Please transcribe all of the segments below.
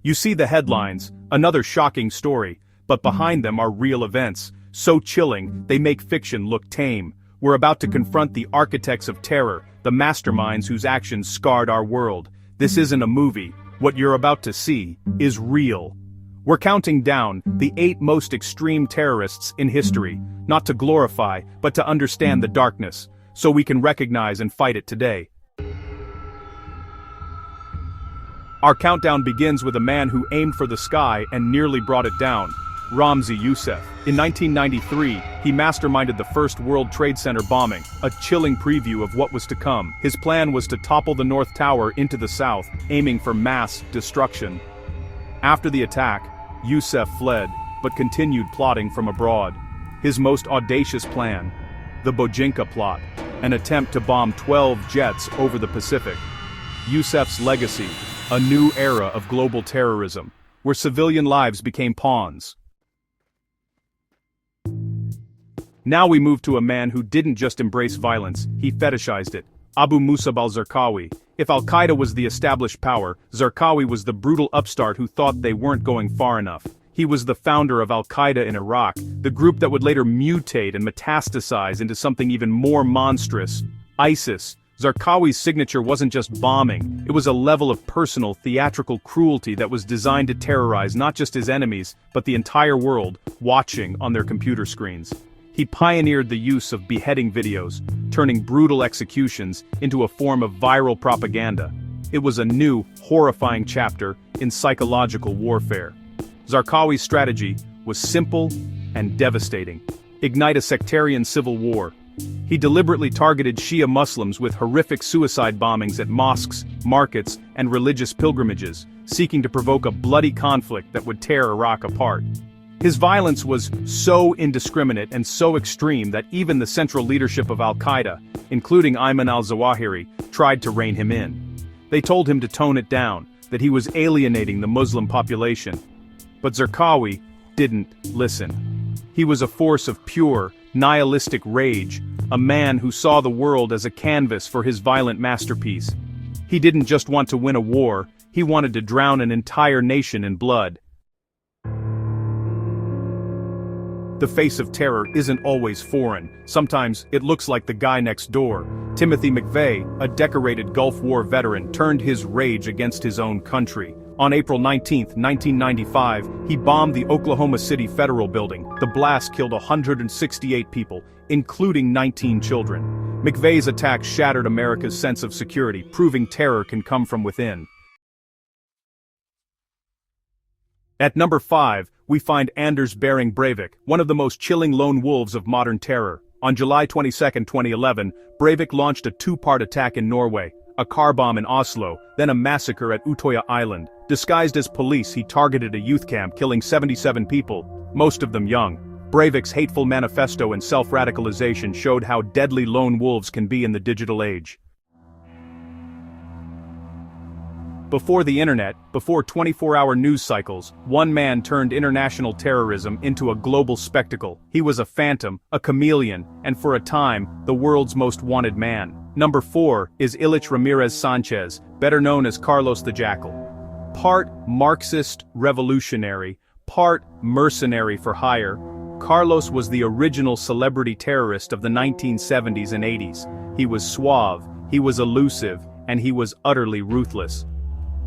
You see the headlines, another shocking story, but behind them are real events, so chilling, they make fiction look tame. We're about to confront the architects of terror, the masterminds whose actions scarred our world. This isn't a movie. What you're about to see is real. We're counting down the 8 most extreme terrorists in history, not to glorify, but to understand the darkness, so we can recognize and fight it today. Our countdown begins with a man who aimed for the sky and nearly brought it down, Ramzi Youssef. In 1993, he masterminded the first World Trade Center bombing, a chilling preview of what was to come. His plan was to topple the North Tower into the south, aiming for mass destruction. After the attack, Youssef fled, but continued plotting from abroad. His most audacious plan, the Bojinka plot, an attempt to bomb 12 jets over the Pacific. Youssef's legacy, a new era of global terrorism, where civilian lives became pawns. Now we move to a man who didn't just embrace violence, he fetishized it. Abu Musab al-Zarqawi. If Al-Qaeda was the established power, Zarqawi was the brutal upstart who thought they weren't going far enough. He was the founder of Al-Qaeda in Iraq, the group that would later mutate and metastasize into something even more monstrous, ISIS. Zarqawi's signature wasn't just bombing, it was a level of personal, theatrical cruelty that was designed to terrorize not just his enemies, but the entire world, watching on their computer screens. He pioneered the use of beheading videos, turning brutal executions into a form of viral propaganda. It was a new, horrifying chapter in psychological warfare. Zarqawi's strategy was simple and devastating. Ignite a sectarian civil war. He deliberately targeted Shia Muslims with horrific suicide bombings at mosques, markets, and religious pilgrimages, seeking to provoke a bloody conflict that would tear Iraq apart. His violence was so indiscriminate and so extreme that even the central leadership of Al-Qaeda, including Ayman al-Zawahiri, tried to rein him in. They told him to tone it down, that he was alienating the Muslim population. But Zarqawi didn't listen. He was a force of pure, nihilistic rage, a man who saw the world as a canvas for his violent masterpiece. He didn't just want to win a war, he wanted to drown an entire nation in blood. The face of terror isn't always foreign, sometimes it looks like the guy next door. Timothy McVeigh, a decorated Gulf War veteran, turned his rage against his own country. On April 19, 1995, he bombed the Oklahoma City Federal Building. The blast killed 168 people, including 19 children. McVeigh's attack shattered America's sense of security, proving terror can come from within. At number 5, we find Anders Behring Breivik, one of the most chilling lone wolves of modern terror. On July 22, 2011, Breivik launched a 2-part attack in Norway, a car bomb in Oslo, then a massacre at Utøya Island. Disguised as police, he targeted a youth camp, killing 77 people, most of them young. Breivik's hateful manifesto and self-radicalization showed how deadly lone wolves can be in the digital age. Before the internet, before 24-hour news cycles, one man turned international terrorism into a global spectacle. He was a phantom, a chameleon, and for a time, the world's most wanted man. Number 4 is Ilich Ramirez Sanchez, better known as Carlos the Jackal. Part Marxist revolutionary, part mercenary for hire, Carlos was the original celebrity terrorist of the 1970s and 80s. He was suave, he was elusive, and he was utterly ruthless.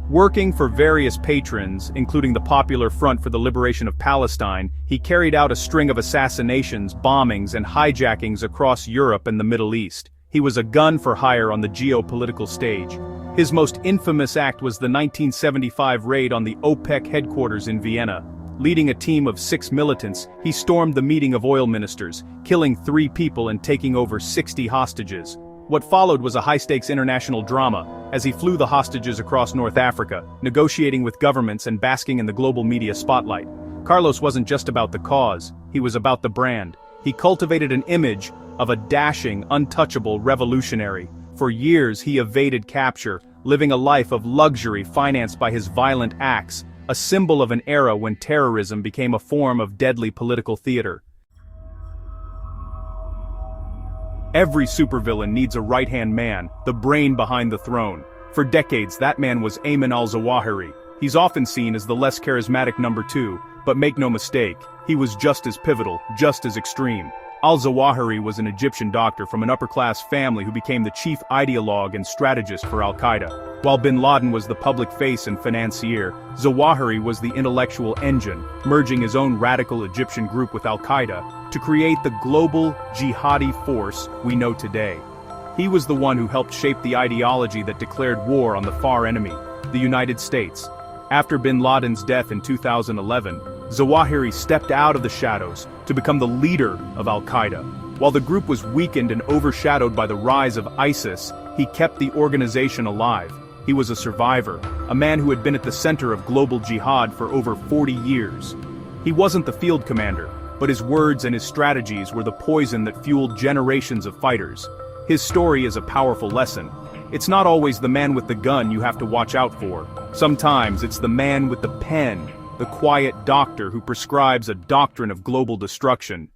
Working for various patrons, including the Popular Front for the Liberation of Palestine, he carried out a string of assassinations, bombings, and hijackings across Europe and the Middle East. He was a gun for hire on the geopolitical stage. His most infamous act was the 1975 raid on the OPEC headquarters in Vienna. Leading a team of 6 militants, he stormed the meeting of oil ministers, killing 3 people and taking over 60 hostages. What followed was a high-stakes international drama, as he flew the hostages across North Africa, negotiating with governments and basking in the global media spotlight. Carlos wasn't just about the cause, he was about the brand. He cultivated an image of a dashing, untouchable revolutionary. For years he evaded capture, living a life of luxury financed by his violent acts, a symbol of an era when terrorism became a form of deadly political theater. Every supervillain needs a right-hand man, the brain behind the throne. For decades that man was Ayman al-Zawahiri. He's often seen as the less charismatic number 2, but make no mistake, he was just as pivotal, just as extreme. Al-Zawahiri was an Egyptian doctor from an upper-class family who became the chief ideologue and strategist for Al-Qaeda. While bin Laden was the public face and financier, Zawahiri was the intellectual engine, merging his own radical Egyptian group with Al-Qaeda to create the global jihadi force we know today. He was the one who helped shape the ideology that declared war on the far enemy, the United States. After bin Laden's death in 2011, Zawahiri stepped out of the shadows to become the leader of Al-Qaeda. While the group was weakened and overshadowed by the rise of ISIS, he kept the organization alive. He was a survivor, a man who had been at the center of global jihad for over 40 years. He wasn't the field commander, but his words and his strategies were the poison that fueled generations of fighters. His story is a powerful lesson. It's not always the man with the gun you have to watch out for. Sometimes it's the man with the pen, the quiet doctor who prescribes a doctrine of global destruction.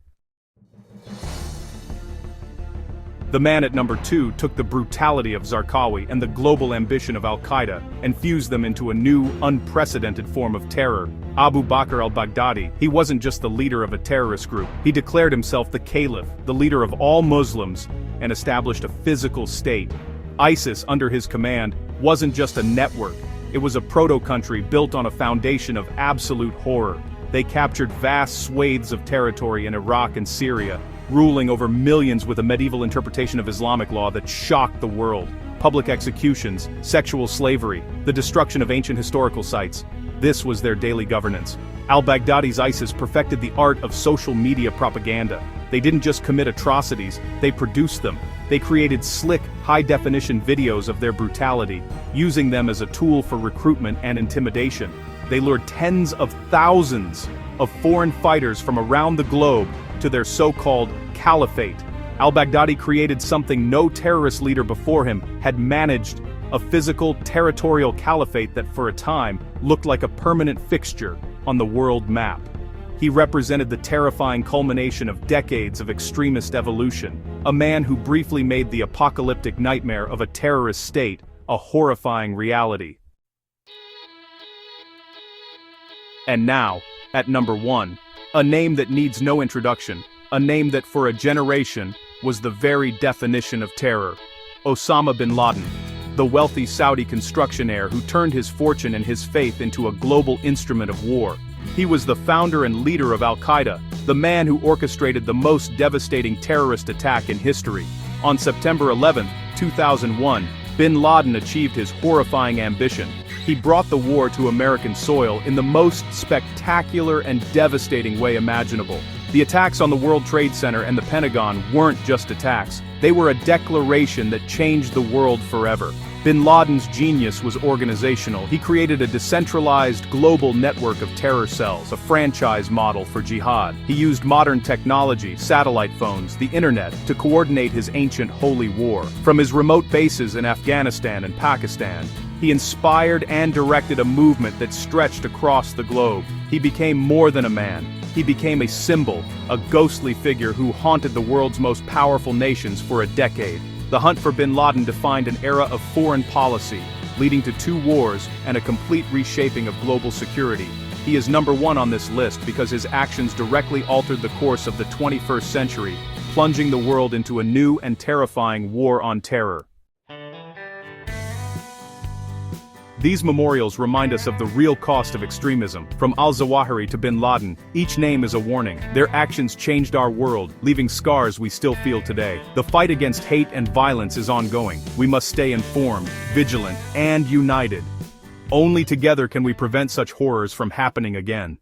The man at number 2 took the brutality of Zarqawi and the global ambition of Al-Qaeda and fused them into a new, unprecedented form of terror. Abu Bakr al-Baghdadi, he wasn't just the leader of a terrorist group. He declared himself the caliph, the leader of all Muslims, and established a physical state. ISIS, under his command, wasn't just a network. It was a proto-country built on a foundation of absolute horror. They captured vast swathes of territory in Iraq and Syria, ruling over millions with a medieval interpretation of Islamic law that shocked the world. Public executions, sexual slavery, the destruction of ancient historical sites. This was their daily governance. Al-Baghdadi's ISIS perfected the art of social media propaganda. They didn't just commit atrocities, they produced them. They created slick, high-definition videos of their brutality, using them as a tool for recruitment and intimidation. They lured tens of thousands of foreign fighters from around the globe to their so-called caliphate. Al-Baghdadi created something no terrorist leader before him had managed: a physical, territorial caliphate that for a time looked like a permanent fixture on the world map. He represented the terrifying culmination of decades of extremist evolution, a man who briefly made the apocalyptic nightmare of a terrorist state a horrifying reality. And now, at number 1, a name that needs no introduction, a name that for a generation was the very definition of terror: Osama bin Laden, the wealthy Saudi construction heir who turned his fortune and his faith into a global instrument of war. He was the founder and leader of Al-Qaeda, the man who orchestrated the most devastating terrorist attack in history. On September 11, 2001, bin Laden achieved his horrifying ambition. He brought the war to American soil in the most spectacular and devastating way imaginable. The attacks on the World Trade Center and the Pentagon weren't just attacks. They were a declaration that changed the world forever. Bin Laden's genius was organizational. He created a decentralized global network of terror cells, a franchise model for jihad. He used modern technology, satellite phones, the internet, to coordinate his ancient holy war. From his remote bases in Afghanistan and Pakistan, he inspired and directed a movement that stretched across the globe. He became more than a man. He became a symbol, a ghostly figure who haunted the world's most powerful nations for a decade. The hunt for bin Laden defined an era of foreign policy, leading to 2 wars and a complete reshaping of global security. He is number 1 on this list because his actions directly altered the course of the 21st century, plunging the world into a new and terrifying war on terror. These memorials remind us of the real cost of extremism. From al-Zawahiri to bin Laden, each name is a warning. Their actions changed our world, leaving scars we still feel today. The fight against hate and violence is ongoing. We must stay informed, vigilant, and united. Only together can we prevent such horrors from happening again.